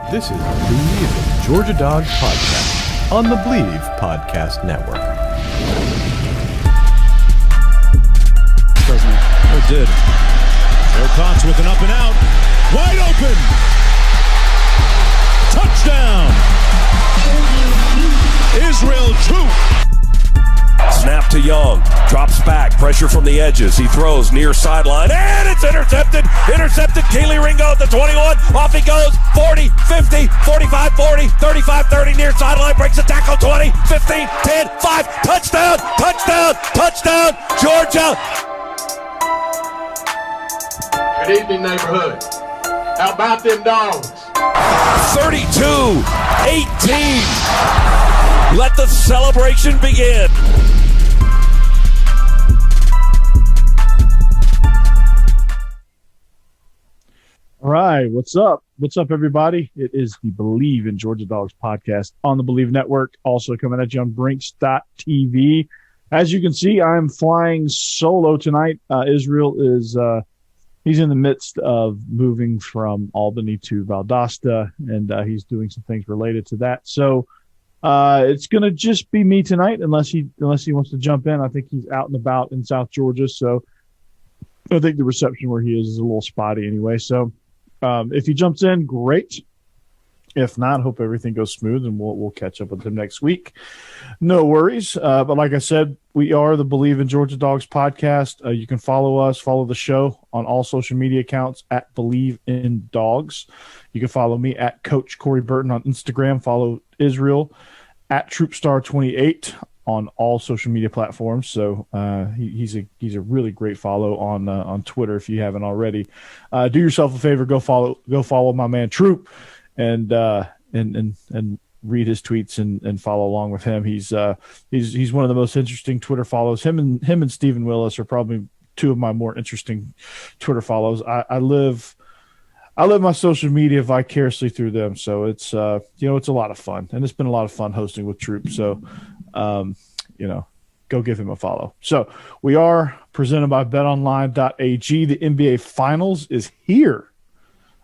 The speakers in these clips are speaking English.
This is the Georgia Dogs Podcast on the Believe Podcast Network. President. Oh, did. Joe Cox with an up and out. Wide open. Touchdown. Israel Troop. Snap to Young. Drops back. Pressure from the edges. He throws near sideline. And it's intercepted. Intercepted. Keely Ringo at the 21. Off he goes. 40, 50, 45, 40, 35, 30. Near sideline. Breaks the tackle. 20, 15, 10, 5. Touchdown. Touchdown. Touchdown. Georgia. Good evening, neighborhood. How about them dogs? 32, 18. Let the celebration begin. All right, what's up? What's up, everybody? It is the Believe in Georgia Dogs podcast on the Believe Network, also coming at you on Brinks.tv. As you can see, I'm flying solo tonight. Israel is he's in the midst of moving from Albany to Valdosta, and he's doing some things related to that. So it's going to just be me tonight, unless he wants to jump in. I think he's out and about in South Georgia, so I think the reception where he is a little spotty anyway. So if he jumps in, great. If not, hope everything goes smooth, and we'll catch up with him next week. No worries. But like I said, we are the Believe in Georgia Dogs podcast. You can follow the show on all social media accounts at Believe in Dogs. You can follow me at Coach Corey Burton on Instagram. Follow Israel at Troopstar28 on all social media platforms. So he's a really great follow on Twitter if you haven't already. Do yourself a favor, go follow my man Troop, and read his tweets and follow along with him. He's one of the most interesting Twitter follows. Him and Stephen Willis are probably two of my more interesting Twitter follows. I live my social media vicariously through them, so it's it's a lot of fun, and it's been a lot of fun hosting with Troop. So go give him a follow. So we are presented by Betonline.ag. The NBA Finals is here.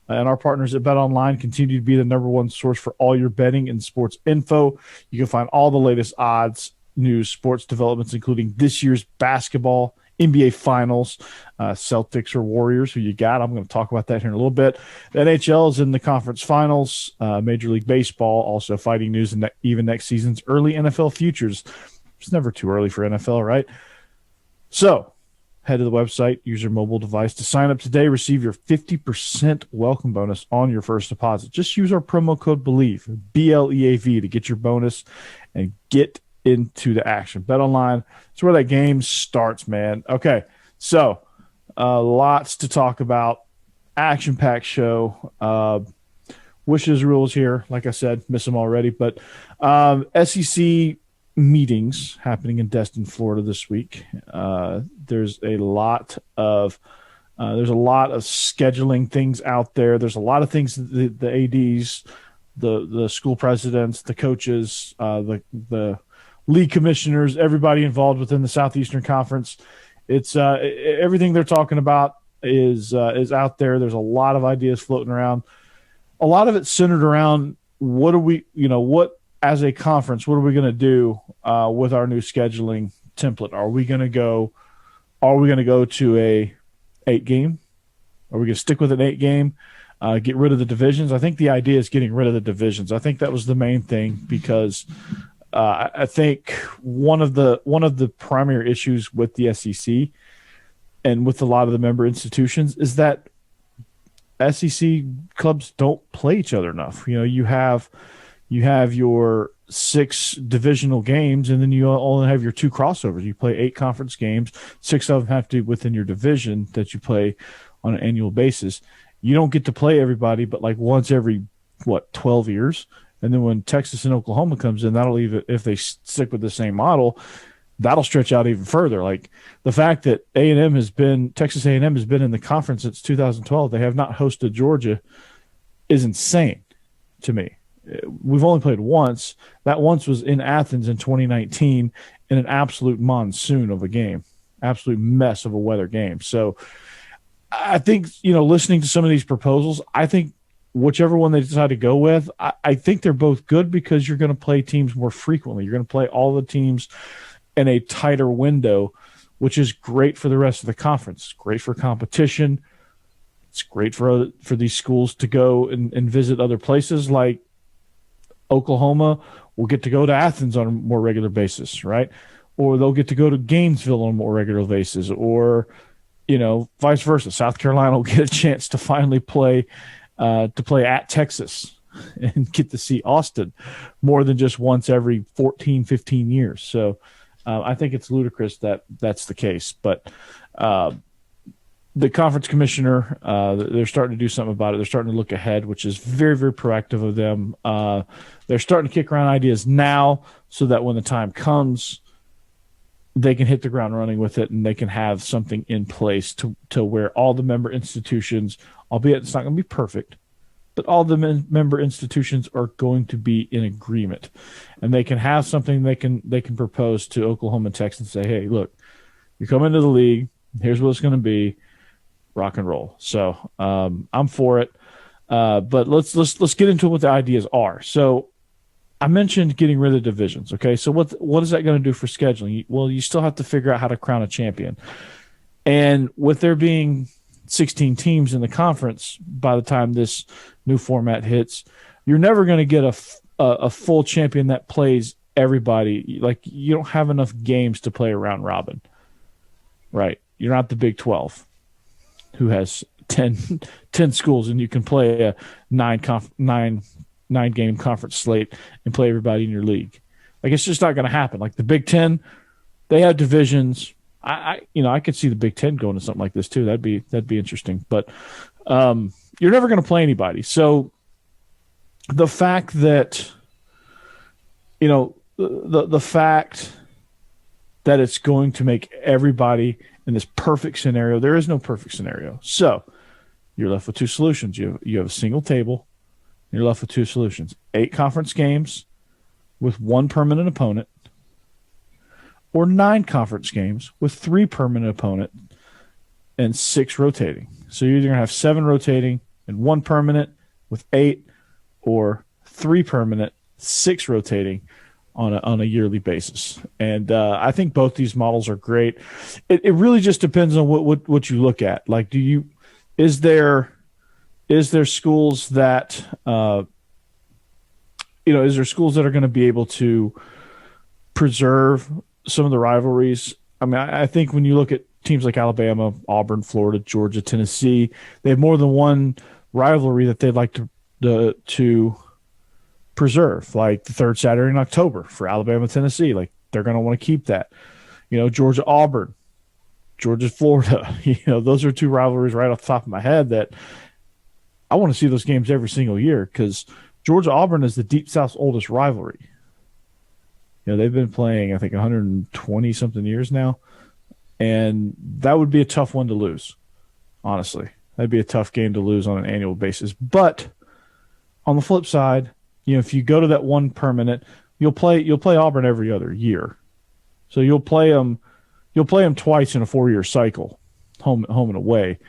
And our partners at BetOnline continue to be the number one source for all your betting and sports info. You can find all the latest odds, news, sports developments, including this year's basketball, NBA Finals, Celtics or Warriors, who you got. I'm going to talk about that here in a little bit. The NHL is in the conference finals. Major League Baseball, also fighting news, and even next season's early NFL futures. It's never too early for NFL, right? So head to the website, use your mobile device to sign up today. Receive your 50% welcome bonus on your first deposit. Just use our promo code BELIEVE, BLEAV, to get your bonus and get into the action. BetOnline, it's where that game starts, man. Okay, so lots to talk about. Action-packed show. Wish Israel was here. Like I said, miss him already. But SEC meetings happening in Destin, Florida this week. There's a lot of scheduling things out there. There's a lot of things that the ADs, the school presidents, the coaches, the league commissioners, everybody involved within the Southeastern Conference. It's everything they're talking about is out there. There's a lot of ideas floating around. A lot of it's centered around what as a conference, what are we going to do with our new scheduling template? Are we going to go to a 8-game? Are we going to stick with an 8-game? Get rid of the divisions? I think the idea is getting rid of the divisions. I think that was the main thing, because I think one of the primary issues with the SEC and with a lot of the member institutions is that SEC clubs don't play each other enough. You have your 6 divisional games, and then you only have your 2 crossovers. You play 8 conference games. 6 of them have to be within your division that you play on an annual basis. You don't get to play everybody but like once every 12 years. And then when Texas and Oklahoma comes in, that'll even, if they stick with the same model, that'll stretch out even further. Like the fact that Texas A&M has been in the conference since 2012, they have not hosted Georgia, is insane to me. We've only played once. That once was in Athens in 2019 in an absolute monsoon of a game, absolute mess of a weather game. So I think, listening to some of these proposals, I think whichever one they decide to go with, I think they're both good because you're going to play teams more frequently. You're going to play all the teams in a tighter window, which is great for the rest of the conference. It's great for competition. It's great for these schools to go and visit other places. Like Oklahoma will get to go to Athens on a more regular basis, right? Or they'll get to go to Gainesville on a more regular basis, or vice versa. South Carolina will get a chance to finally play at Texas and get to see Austin more than just once every 14, 15 years. So I think it's ludicrous that that's the case. But the conference commissioner, they're starting to do something about it. They're starting to look ahead, which is very, very proactive of them. They're starting to kick around ideas now so that when the time comes, they can hit the ground running with it, and they can have something in place to where all the member institutions, albeit it's not going to be perfect, but all the member institutions are going to be in agreement, and they can have something they can propose to Oklahoma and Texas and say, hey, look, you come into the league, here's what it's going to be, rock and roll. So I'm for it, but let's get into what the ideas are. So I mentioned getting rid of divisions. Okay, so what is that going to do for scheduling? Well, you still have to figure out how to crown a champion, and with there being 16 teams in the conference by the time this new format hits, you're never going to get a full champion that plays everybody. Like, you don't have enough games to play a round robin, right? You're not the Big 12, who has 10 schools, and you can play a nine-game conference slate and play everybody in your league. Like, it's just not going to happen. Like the Big 10, they have divisions. I could see the Big 10 going to something like this too. That'd be interesting. But you're never going to play anybody. So the fact that the fact that it's going to make everybody in this perfect scenario, there is no perfect scenario. So you're left with two solutions. You have a single table. You're left with two solutions: 8 conference games with 1 permanent opponent, or 9 conference games with 3 permanent opponent and 6 rotating. So you're either going to have 7 rotating and 1 permanent with 8, or 3 permanent, 6 rotating on a yearly basis. And I think both these models are great. It really just depends on what you look at. Like, is there schools that is there schools that are going to be able to preserve some of the rivalries? I mean, I think when you look at teams like Alabama, Auburn, Florida, Georgia, Tennessee, they have more than one rivalry that they'd like to preserve, like the third Saturday in October for Alabama, Tennessee. Like, they're going to want to keep that. Georgia, Auburn, Georgia, Florida. Those are 2 rivalries right off the top of my head that I want to see those games every single year, because Georgia Auburn is the Deep South's oldest rivalry. They've been playing, I think, 120 something years now, and that would be a tough one to lose. Honestly, that'd be a tough game to lose on an annual basis. But on the flip side, if you go to that 1 permanent, you'll play Auburn every other year, so you'll play them twice in a 4-year cycle, home and away.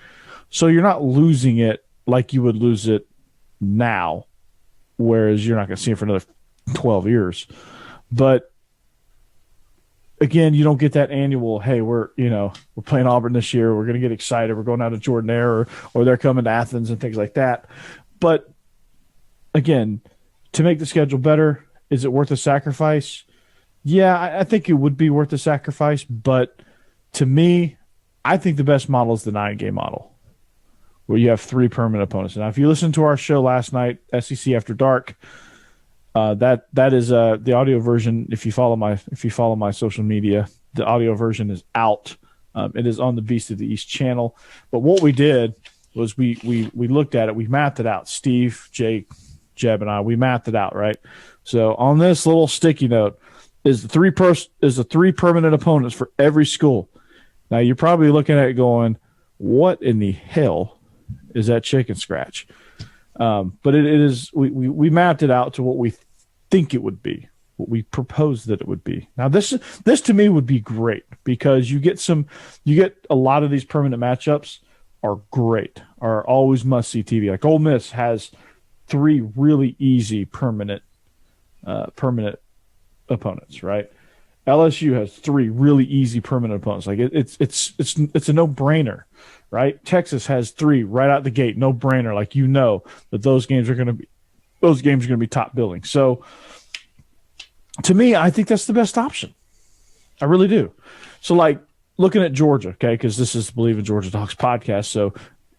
So you're not losing it like you would lose it now, whereas you're not going to see it for another 12 years. But again, you don't get that annual, hey, we're playing Auburn this year, we're going to get excited, we're going out to Jordan-Hare, or they're coming to Athens and things like that. But again, to make the schedule better, is it worth a sacrifice? Yeah, I think it would be worth the sacrifice, but to me, I think the best model is the 9-game model, where you have 3 permanent opponents. Now, if you listened to our show last night, SEC After Dark, that is the audio version. If you follow my social media, the audio version is out. It is on the Beast of the East channel. But what we did was we looked at it, we mapped it out. Steve, Jake, Jeb, and I, we mapped it out, right? So on this little sticky note is the 3 permanent opponents for every school. Now you're probably looking at it going, what in the hell is that chicken scratch? But it is, we mapped it out to what we think it would be, what we proposed that it would be. Now this to me would be great, because you get a lot of these permanent matchups are great, are always must see TV. Like Ole Miss has three really easy permanent opponents, right? LSU has three really easy permanent opponents. Like it's a no-brainer, right? Texas has three right out the gate, no-brainer. Like that those games are going to be top billing. So to me, I think that's the best option. I really do. So like looking at Georgia, okay, because this is the Believe in Georgia Dogs podcast, so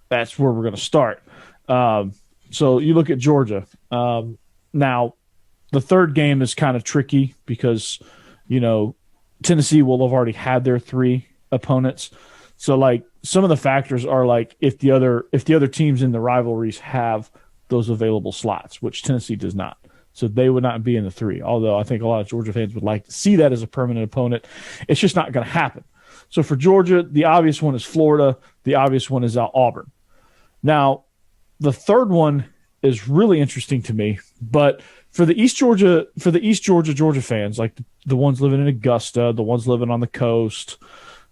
that's where we're going to start. So you look at Georgia. Now, the third game is kind of tricky because Tennessee will have already had their three opponents. So like some of the factors are like if the other teams in the rivalries have those available slots, which Tennessee does not. So they would not be in the three. Although I think a lot of Georgia fans would like to see that as a permanent opponent. It's just not going to happen. So for Georgia, the obvious one is Florida. The obvious one is Auburn. Now, the third one is really interesting to me, but for the East Georgia fans, like the ones living in Augusta, the ones living on the coast,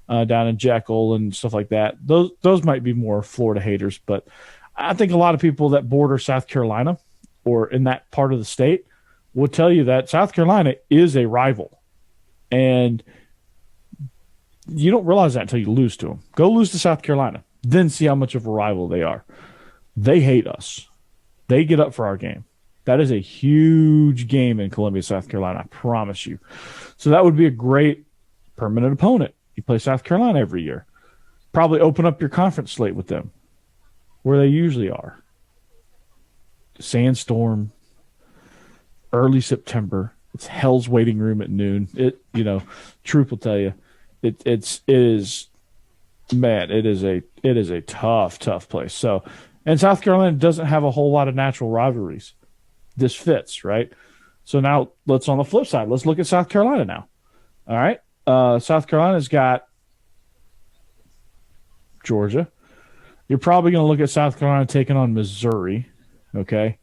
down in Jekyll and stuff like that, those might be more Florida haters. But I think a lot of people that border South Carolina or in that part of the state will tell you that South Carolina is a rival, and you don't realize that until you lose to them. Go lose to South Carolina, then see how much of a rival they are. They hate us. They get up for our game. That is a huge game in Columbia, South Carolina, I promise you. So that would be a great permanent opponent. You play South Carolina every year. Probably open up your conference slate with them, where they usually are. Sandstorm, early September. It's hell's waiting room at noon. Truth will tell you, it is a tough place. So, and South Carolina doesn't have a whole lot of natural rivalries. This fits, right? So now let's on the flip side. Let's look at South Carolina now. All right. South Carolina's got Georgia. You're probably going to look at South Carolina taking on Missouri, okay?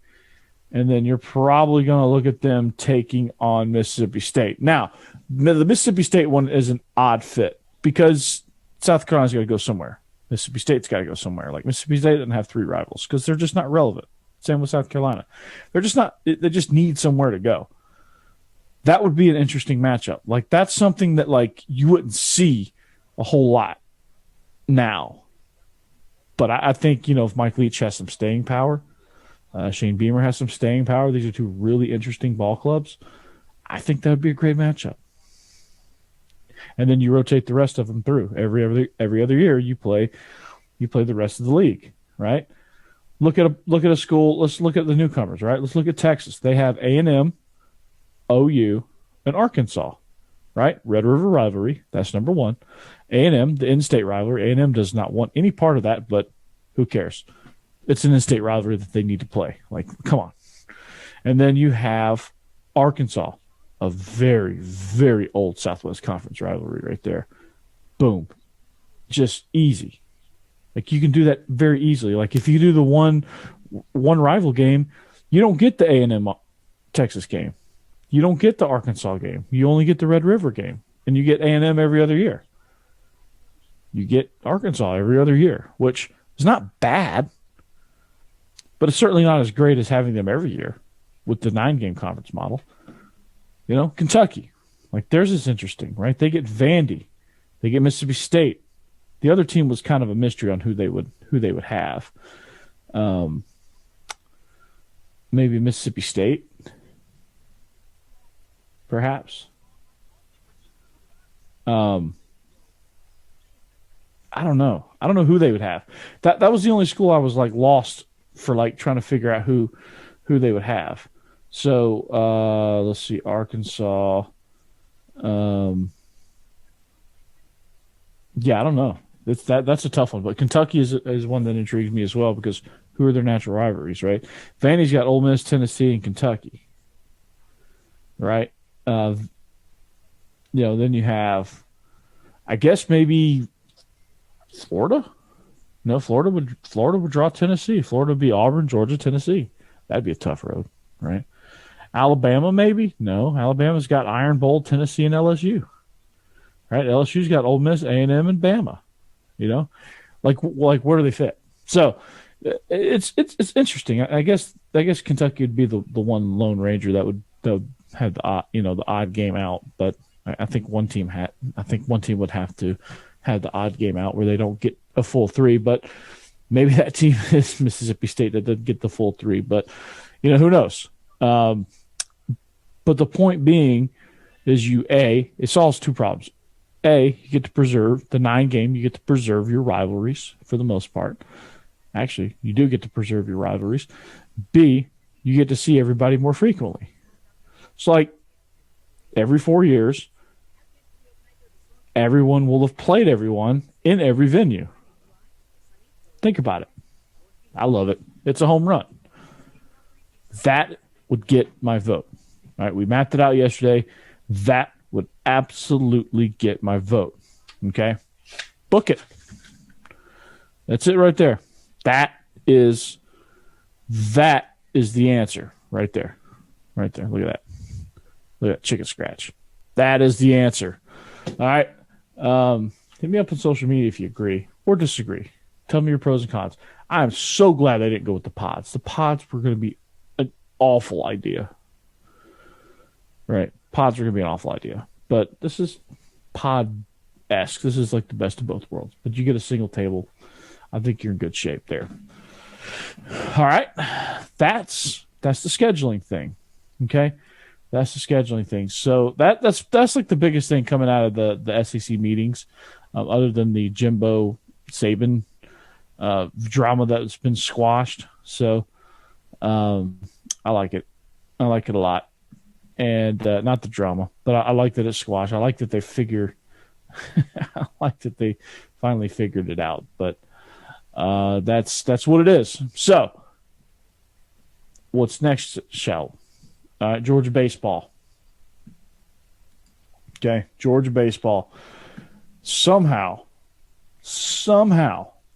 And then you're probably going to look at them taking on Mississippi State. Now, the Mississippi State one is an odd fit because South Carolina's got to go somewhere. Mississippi State's got to go somewhere. Like Mississippi State doesn't have three rivals because they're just not relevant. Same with South Carolina. They're just not – they just need somewhere to go. That would be an interesting matchup. Like that's something that like you wouldn't see a whole lot now. But I think, if Mike Leach has some staying power, Shane Beamer has some staying power, these are two really interesting ball clubs, I think that would be a great matchup. And then you rotate the rest of them through. Every other year you play the rest of the league, right? Look at a school. Let's look at the newcomers, right? Let's look at Texas. They have A&M, OU, and Arkansas, right? Red River rivalry. That's number one. A&M, the in-state rivalry. A&M does not want any part of that, but who cares? It's an in-state rivalry that they need to play. Like, come on. And then you have Arkansas, a very, very old Southwest Conference rivalry right there. Boom. Just easy. Like, you can do that very easily. Like, if you do the one rival game, you don't get the A&M Texas game. You don't get the Arkansas game. You only get the Red River game. And you get A&M every other year. You get Arkansas every other year, which is not bad, but it's certainly not as great as having them every year with the 9-game conference model. Kentucky, like theirs is interesting, right? They get Vandy. They get Mississippi State. The other team was kind of a mystery on who they would have. Maybe Mississippi State, perhaps. I don't know. I don't know who they would have. That was the only school I was like lost for, like trying to figure out who they would have. So let's see, Arkansas. Yeah, I don't know. That's a tough one, but Kentucky is one that intrigues me as well because who are their natural rivalries, right? Vandy's got Ole Miss, Tennessee, and Kentucky, right? Then you have, I guess maybe Florida. No, Florida would draw Tennessee. Florida would be Auburn, Georgia, Tennessee. That'd be a tough road, right? Alabama, maybe? No, Alabama's got Iron Bowl, Tennessee, and LSU. Right? LSU's got Ole Miss, A&M, and Bama. Like where do they fit? So it's interesting. I guess I guess Kentucky would be the one Lone Ranger that would have the odd game out. But I think one team would have to have the odd game out where they don't get a full 3. But maybe that team is Mississippi State that doesn't get the full 3. But who knows? But the point being is it solves 2 problems. A, you get to preserve the 9 game. You get to preserve your rivalries for the most part. Actually, you do get to preserve your rivalries. B, you get to see everybody more frequently. It's like every 4 years, everyone will have played everyone in every venue. Think about it. I love it. It's a home run. That would get my vote. All right, we mapped it out yesterday. That would absolutely get my vote. Okay? Book it. That's it right there. That is the answer right there. Right there. Look at that. Look at that chicken scratch. That is the answer. All right. Hit me up on social media if you agree or disagree. Tell me your pros and cons. I'm so glad I didn't go with the pods. The pods were going to be an awful idea. Right. Pods are going to be an awful idea. But this is pod-esque. This is like the best of both worlds. But you get a single table. I think you're in good shape there. All right. That's the scheduling thing. Okay? That's the scheduling thing. So that's like the biggest thing coming out of the SEC meetings, other than the Jimbo Saban drama that's been squashed. So I like it. I like it a lot. And not the drama, but I like that it's squashed. I like that they I like that they finally figured it out. But that's what it is. So what's next, Shell? Georgia baseball. Okay, Georgia baseball. Somehow,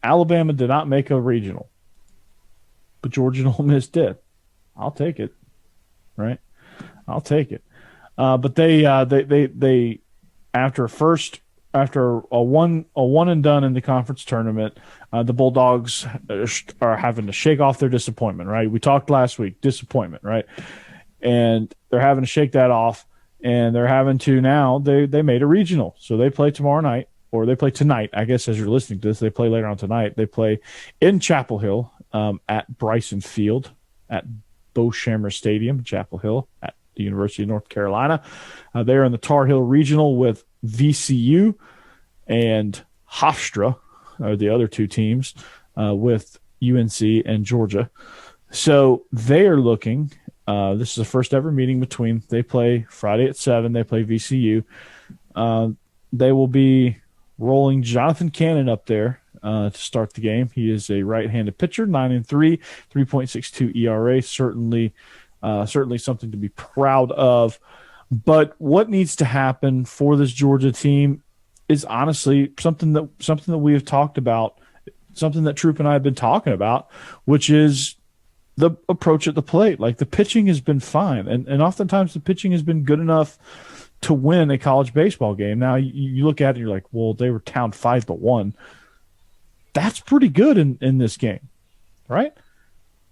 Alabama did not make a regional, but Georgia and Ole Miss did. I'll take it. Right? I'll take it. But they after a one and done in the conference tournament, the Bulldogs are having to shake off their disappointment. Right? We talked last week, disappointment. Right? And they're having to shake that off, and they're having to now. They made a regional, so they play tomorrow night, or they play tonight. I guess as you're listening to this, they play later on tonight. They play in Chapel Hill at Bryson Field at Beauchamp Stadium, Chapel Hill at the University of North Carolina. They're in the Tar Heel Regional with VCU and Hofstra, are the other 2 teams, with UNC and Georgia. So they are looking. This is the first ever meeting between. They play Friday at 7. They play VCU. They will be rolling Jonathan Cannon up there to start the game. He is a right-handed pitcher, 9-3, 3.62 ERA. Certainly something to be proud of. But what needs to happen for this Georgia team is honestly something that we have talked about, something that Troop and I have been talking about, which is the approach at the plate. Like, the pitching has been fine, and oftentimes the pitching has been good enough to win a college baseball game. Now you look at it and you're like, well, they were down 5-1. That's pretty good in this game, right?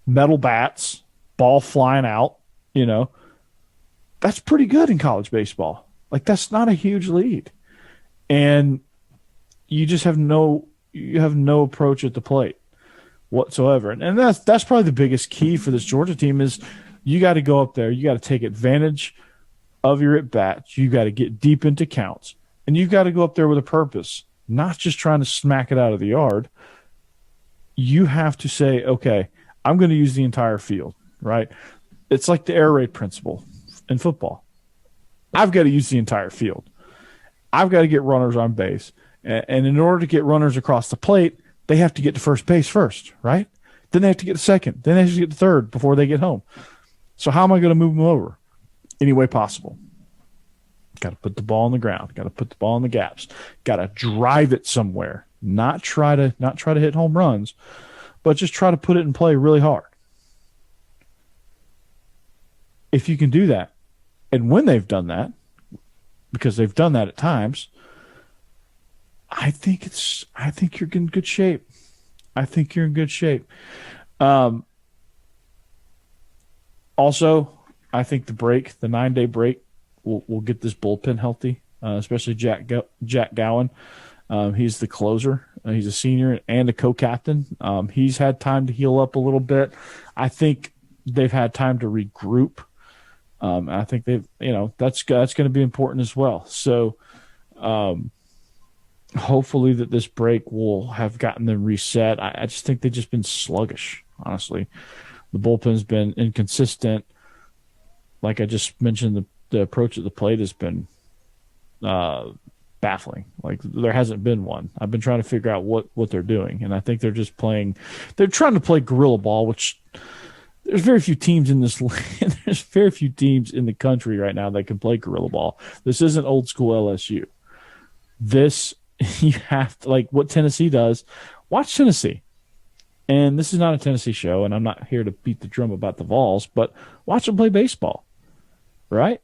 Metal bats, ball flying out, that's pretty good in college baseball. Like, that's not a huge lead. And you just have no approach at the plate whatsoever. And that's probably the biggest key for this Georgia team is you got to go up there. You got to take advantage of your at-bats. You got to get deep into counts. And you've got to go up there with a purpose, not just trying to smack it out of the yard. You have to say, okay, I'm going to use the entire field, right? It's like the air raid principle in football. I've got to use the entire field. I've got to get runners on base. And in order to get runners across the plate, they have to get to first base first, right? Then they have to get to second. Then they have to get to third before they get home. So how am I going to move them over? Any way possible. Got to put the ball on the ground. Got to put the ball in the gaps. Got to drive it somewhere. Not try to hit home runs, but just try to put it in play really hard. If you can do that, and when they've done that, because they've done that at times, I think you're in good shape. I think you're in good shape. Also, I think the 9-day break, will get this bullpen healthy, especially Jack Gowan. He's the closer. He's a senior and a co-captain. He's had time to heal up a little bit. I think they've had time to regroup. I think that's going to be important as well. So, hopefully that this break will have gotten them reset. I just think they've just been sluggish, honestly. The bullpen's been inconsistent. Like I just mentioned, the approach at the plate has been baffling. Like there hasn't been one. I've been trying to figure out what they're doing, and I think they're just playing. They're trying to play guerrilla ball, which there's very few teams in this. There's very few teams in the country right now that can play guerrilla ball. This isn't old school LSU. This you have to, like what Tennessee does. Watch Tennessee. And this is not a Tennessee show, and I'm not here to beat the drum about the Vols, but watch them play baseball, right?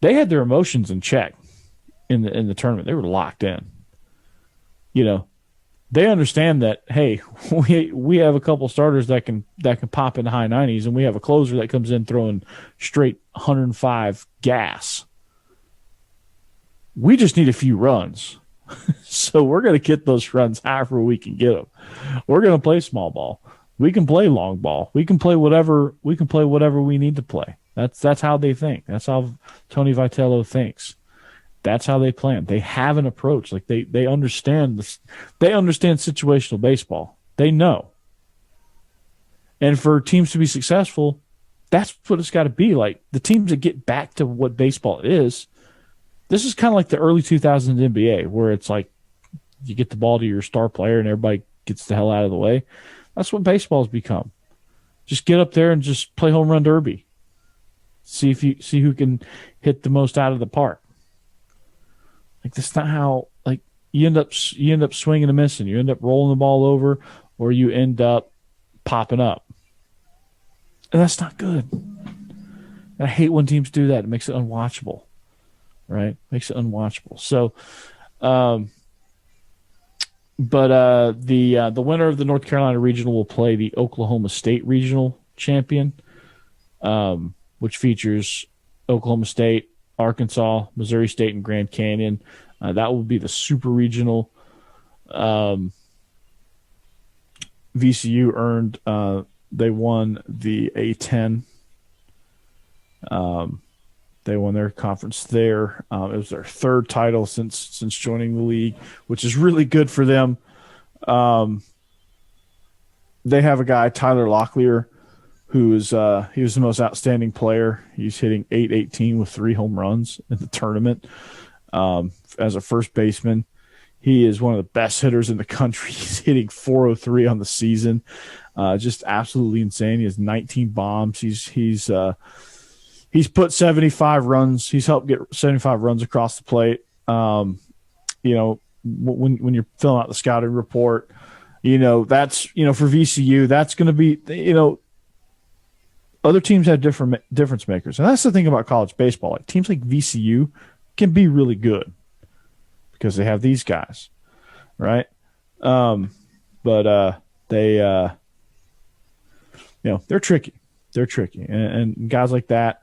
They had their emotions in check in the tournament. They were locked in. They understand that, hey, we have a couple starters that can pop in the high 90s, and we have a closer that comes in throwing straight 105 gas. We just need a few runs. So we're going to get those runs however we can get them. We're going to play small ball. We can play long ball. We can play whatever we need to play. That's how they think. That's how Tony Vitello thinks. That's how they plan. They have an approach. Like they understand this. They understand situational baseball. They know. And for teams to be successful, that's what it's got to be. Like the teams that get back to what baseball is. This is kind of like the early 2000s NBA, where it's like you get the ball to your star player and everybody gets the hell out of the way. That's what baseball's become. Just get up there and just play home run derby. See who can hit the most out of the park. Like that's not how. Like you end up swinging and missing. You end up rolling the ball over, or you end up popping up, and that's not good. And I hate when teams do that. It makes it unwatchable. Right? Makes it unwatchable. So, the winner of the North Carolina Regional will play the Oklahoma State Regional Champion, which features Oklahoma State, Arkansas, Missouri State, and Grand Canyon. That will be the Super Regional. VCU earned. They won the A10. They won their conference there. It was their third title since joining the league, which is really good for them. They have a guy, Tyler Locklear, who is he was the most outstanding player. He's hitting .818 with 3 home runs in the tournament. As a first baseman, he is one of the best hitters in the country. He's hitting .403 on the season, just absolutely insane. He has 19 bombs. He's put 75 runs. He's helped get 75 runs across the plate. When you're filling out the scouting report, that's, for VCU, that's going to be, other teams have different difference makers. And that's the thing about college baseball. Like teams like VCU can be really good because they have these guys, right? They're tricky. They're tricky. And guys like that,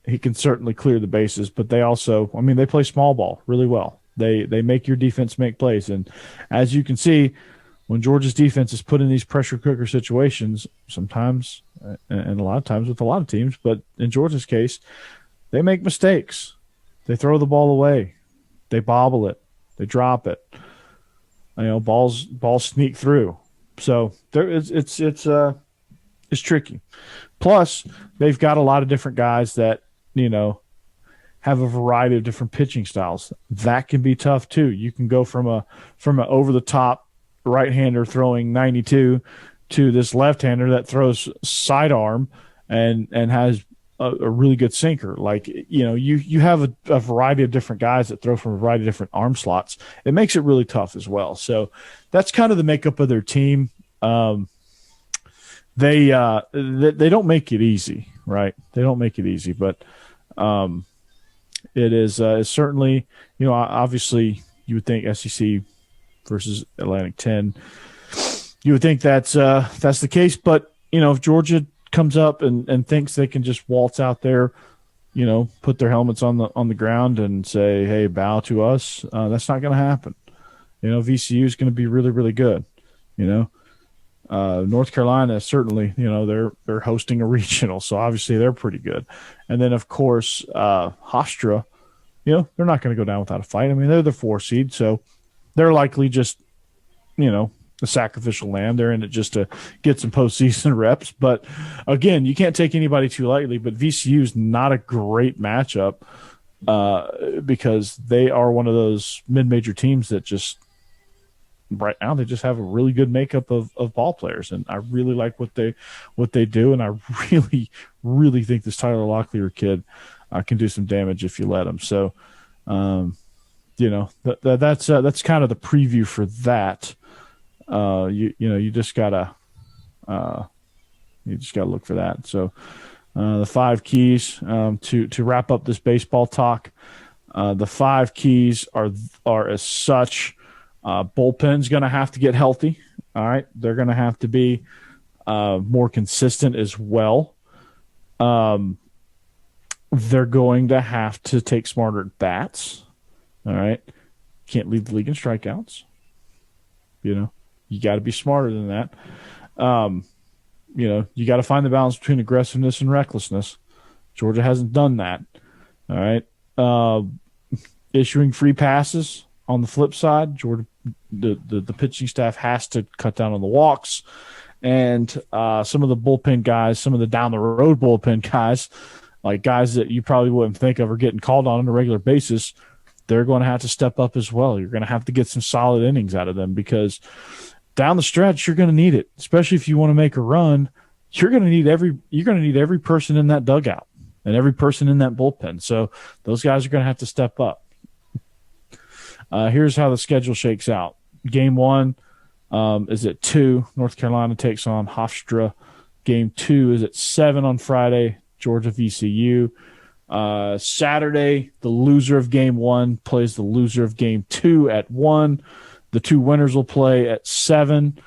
he can certainly clear the bases, but they also, they play small ball really well. They make your defense make plays. And as you can see, when Georgia's defense is put in these pressure cooker situations, sometimes, and a lot of times with a lot of teams, but in Georgia's case, they make mistakes. They throw the ball away. They bobble it. They drop it. Balls sneak through. So it's tricky. Plus, they've got a lot of different guys that, have a variety of different pitching styles. That can be tough too. You can go from an over the top right-hander throwing 92 to this left-hander that throws sidearm and has a really good sinker. Like, you have a variety of different guys that throw from a variety of different arm slots. It makes it really tough as well. So that's kind of the makeup of their team. They don't make it easy, right? They don't make it easy, but it is certainly, obviously you would think SEC versus Atlantic 10, you would think that's the case, but if Georgia comes up and thinks they can just waltz out there, put their helmets on the ground and say, "Hey, bow to us," that's not going to happen. VCU is going to be really, really good. North Carolina certainly, they're hosting a regional, so obviously they're pretty good. And then of course, Hofstra, they're not going to go down without a fight. I mean, they're the 4 seed, so they're likely just, a sacrificial lamb. They're in it just to get some postseason reps. But again, you can't take anybody too lightly. But VCU is not a great matchup because they are one of those mid-major teams that just right now they just have a really good makeup of ball players, and I really like what they do, and I really, really think this Tyler Locklear kid can do some damage if you let him. So, that's kind of the preview for that. You just gotta look for that. So the 5 keys to wrap up this baseball talk. The 5 keys are as such. Bullpen's going to have to get healthy. All right, they're going to have to be more consistent as well. They're going to have to take smarter at bats. All right, can't lead the league in strikeouts. You got to be smarter than that. You got to find the balance between aggressiveness and recklessness. Georgia hasn't done that. All right. Issuing free passes on the flip side, Georgia, the pitching staff has to cut down on the walks. And some of the bullpen guys, some of the down the road bullpen guys, like guys that you probably wouldn't think of are getting called on a regular basis, they're going to have to step up as well. You're going to have to get some solid innings out of them because down the stretch, you're going to need it, especially if you want to make a run. You're going to need every person in that dugout and every person in that bullpen. So those guys are going to have to step up. Here's how the schedule shakes out. Game 1 is at 2. North Carolina takes on Hofstra. Game 2 is at 7 on Friday. Georgia VCU. Saturday, the loser of Game 1 plays the loser of Game 2 at 1. The 2 winners will play at 7.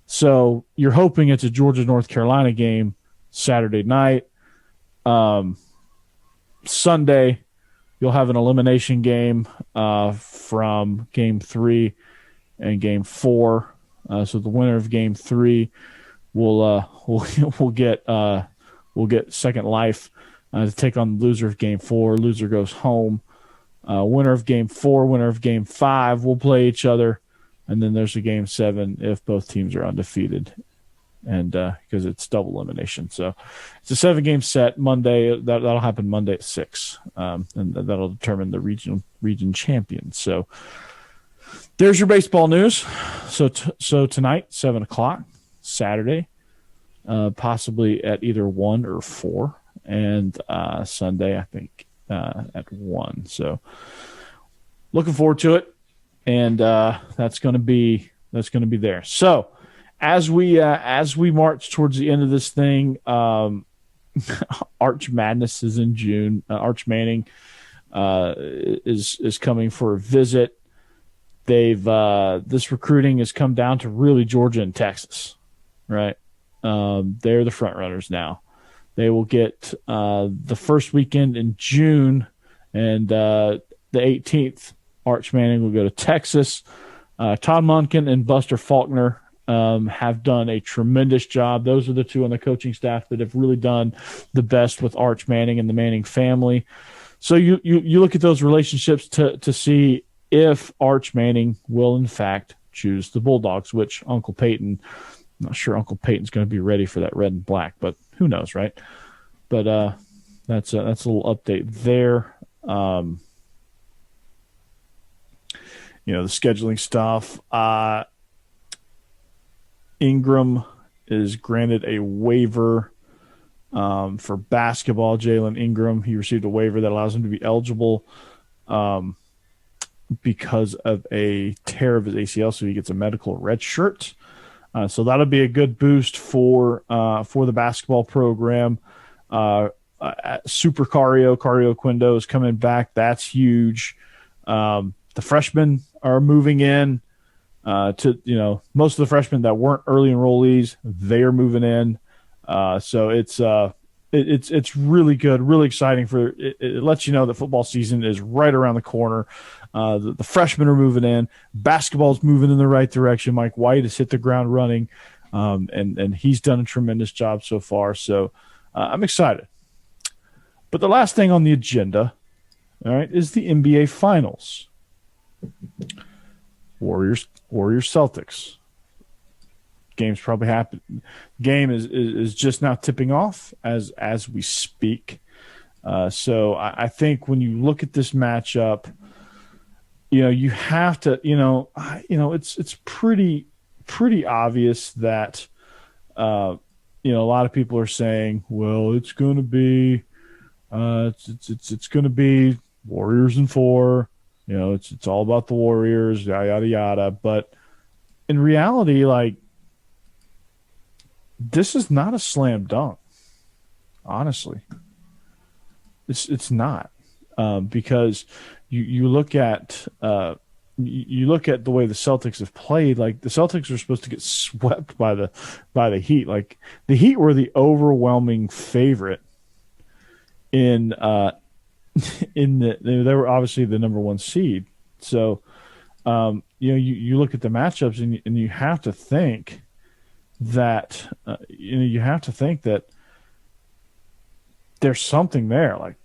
So you're hoping it's a Georgia-North Carolina game Saturday night. Sunday, you'll have an elimination game from Game 3 and Game 4. So the winner of Game 3 will get second life to take on the loser of Game 4. Loser goes home. Winner of Game 4, winner of Game 5 will play each other. And then there's a Game 7 if both teams are undefeated, and because it's double elimination. So it's a 7-game set Monday. That'll happen Monday at 6, and that'll determine the region champion. So there's your baseball news. So tonight, 7 o'clock, Saturday, possibly at either 1 or 4, and Sunday, I think, at 1. So looking forward to it. And that's going to be there. So as we march towards the end of this thing, Arch Madness is in June. Arch Manning is coming for a visit. This recruiting has come down to really Georgia and Texas, right? They're the front runners now. They will get the first weekend in June, and the 18th. Arch Manning will go to Texas. Todd Monken and Buster Faulkner have done a tremendous job. Those are the 2 on the coaching staff that have really done the best with Arch Manning and the Manning family. So you look at those relationships to see if Arch Manning will in fact choose the Bulldogs, which Uncle Peyton, I'm not sure Uncle Peyton's going to be ready for that red and black, but who knows, right? But that's a little update there. The scheduling stuff. Ingram is granted a waiver for basketball. Jalen Ingram, he received a waiver that allows him to be eligible because of a tear of his ACL, so he gets a medical red shirt. So that'll be a good boost for the basketball program. Super Cario Quindo is coming back. That's huge. The freshmen are moving in to, most of the freshmen that weren't early enrollees, they are moving in. So it's really good, really exciting. It lets you know that football season is right around the corner. The freshmen are moving in. Basketball's moving in the right direction. Mike White has hit the ground running, and he's done a tremendous job so far. So I'm excited. But the last thing on the agenda, all right, is the NBA Finals. Warriors Celtics. Game's probably happened. Game is just now tipping off as we speak. So I think when you look at this matchup, you have to, it's pretty obvious that, a lot of people are saying, well, it's going to be, it's going to be Warriors in 4. It's all about the Warriors, yada yada. But in reality, like, this is not a slam dunk. Honestly, it's not, because you look at the way the Celtics have played. Like, the Celtics are supposed to get swept by the Heat. Like, the Heat were the overwhelming favorite in they were obviously the number 1 seed. So you look at the matchups and you have to think that there's something there. Like,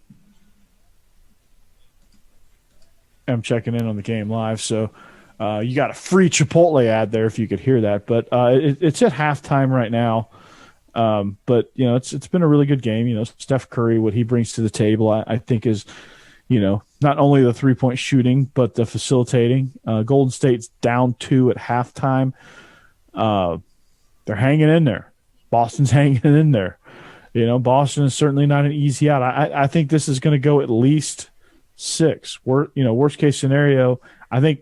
I'm checking in on the game live, so you got a free Chipotle ad there if you could hear that. But it's at halftime right now. But it's been a really good game. Steph Curry, what he brings to the table, I think is, not only the 3-point shooting but the facilitating. Golden State's down 2 at halftime. They're hanging in there. Boston's hanging in there. Boston is certainly not an easy out. I think this is going to go at least 6. Worst case scenario, I think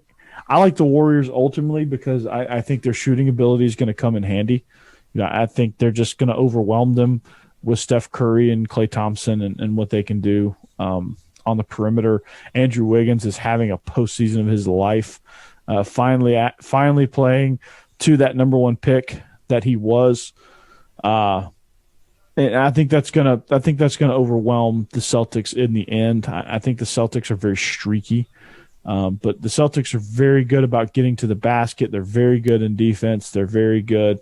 I like the Warriors ultimately because I think their shooting ability is going to come in handy. I think they're just going to overwhelm them with Steph Curry and Klay Thompson and what they can do on the perimeter. Andrew Wiggins is having a postseason of his life, finally playing to that number 1 pick that he was. And I think that's gonna overwhelm the Celtics in the end. I think the Celtics are very streaky. But the Celtics are very good about getting to the basket. They're very good in defense. They're very good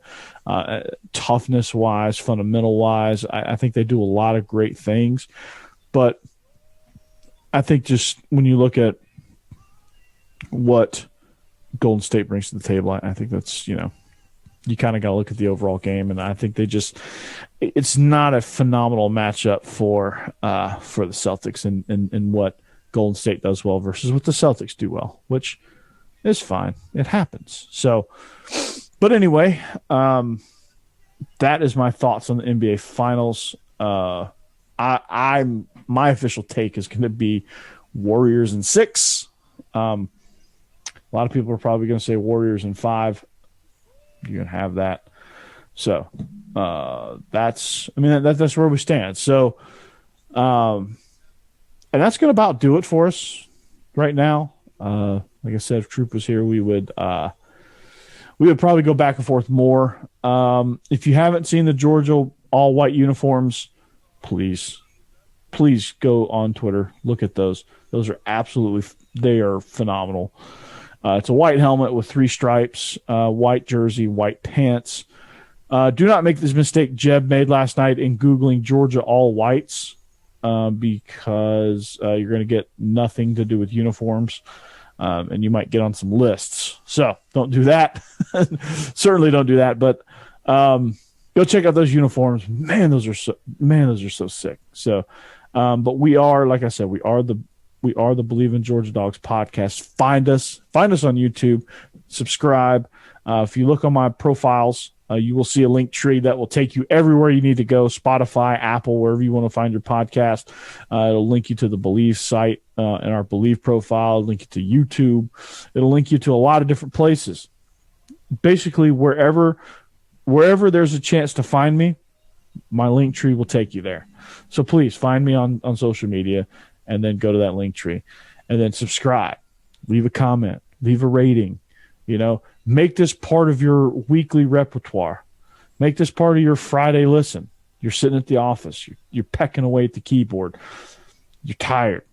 toughness-wise, fundamental-wise. I think they do a lot of great things. But I think just when you look at what Golden State brings to the table, I think that's, you kind of got to look at the overall game. And I think it's not a phenomenal matchup for the Celtics and what Golden State does well versus what the Celtics do well, which is fine. It happens. So, but anyway, that is my thoughts on the NBA Finals. My official take is going to be Warriors in 6. A lot of people are probably going to say Warriors in 5. You can have that. So that's where we stand. So, and that's going to about do it for us right now. Like I said, if Troop was here, we would probably go back and forth more. If you haven't seen the Georgia all-white uniforms, please go on Twitter. Look at those. Those are they are phenomenal. It's a white helmet with 3 stripes, white jersey, white pants. Do not make this mistake Jeb made last night in Googling Georgia all-whites. Because you're going to get nothing to do with uniforms, and you might get on some lists. So don't do that. Certainly don't do that. But go check out those uniforms. Man, those are so sick. So, but we are, like I said, we are the Believe in Georgia Dogs podcast. Find us on YouTube. Subscribe. If you look on my profiles, you will see a link tree that will take you everywhere you need to go. Spotify, Apple, wherever you want to find your podcast. It'll link you to the Believe site and our Believe profile. It'll link you to YouTube. It'll link you to a lot of different places. Basically, wherever there's a chance to find me, my link tree will take you there. So please find me on social media and then go to that link tree and then subscribe. Leave a comment. Leave a rating. Make this part of your weekly repertoire. Make this part of your Friday listen. You're sitting at the office. You're pecking away at the keyboard. You're tired.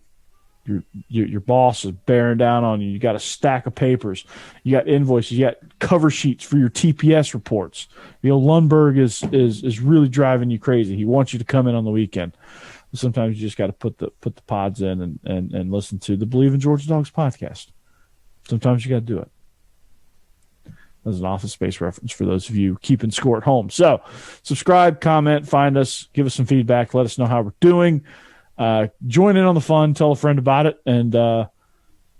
Your boss is bearing down on you. You got a stack of papers. You got invoices. You got cover sheets for your TPS reports. Lundberg is really driving you crazy. He wants you to come in on the weekend. Sometimes you just got to put the pods in and listen to the Believe in Georgia Dogs podcast. Sometimes you got to do it. As an Office Space reference for those of you keeping score at home. So subscribe, comment, find us, give us some feedback, let us know how we're doing. Join in on the fun, tell a friend about it, and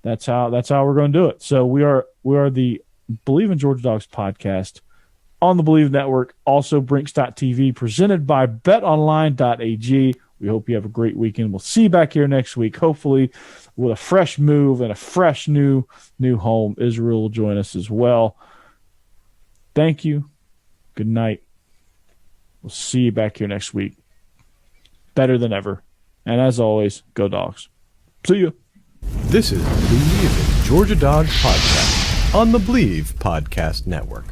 that's how we're going to do it. So we are the Believe in Georgia Dogs podcast on the Believe Network, also Brinks.tv, presented by Betonline.ag. We hope you have a great weekend. We'll see you back here next week, hopefully with a fresh move and a fresh new home. Israel will join us as well. Thank you. Good night. We'll see you back here next week. Better than ever. And as always, go Dogs. See you. This is Believe in Georgia Dogs podcast on the Believe Podcast Network.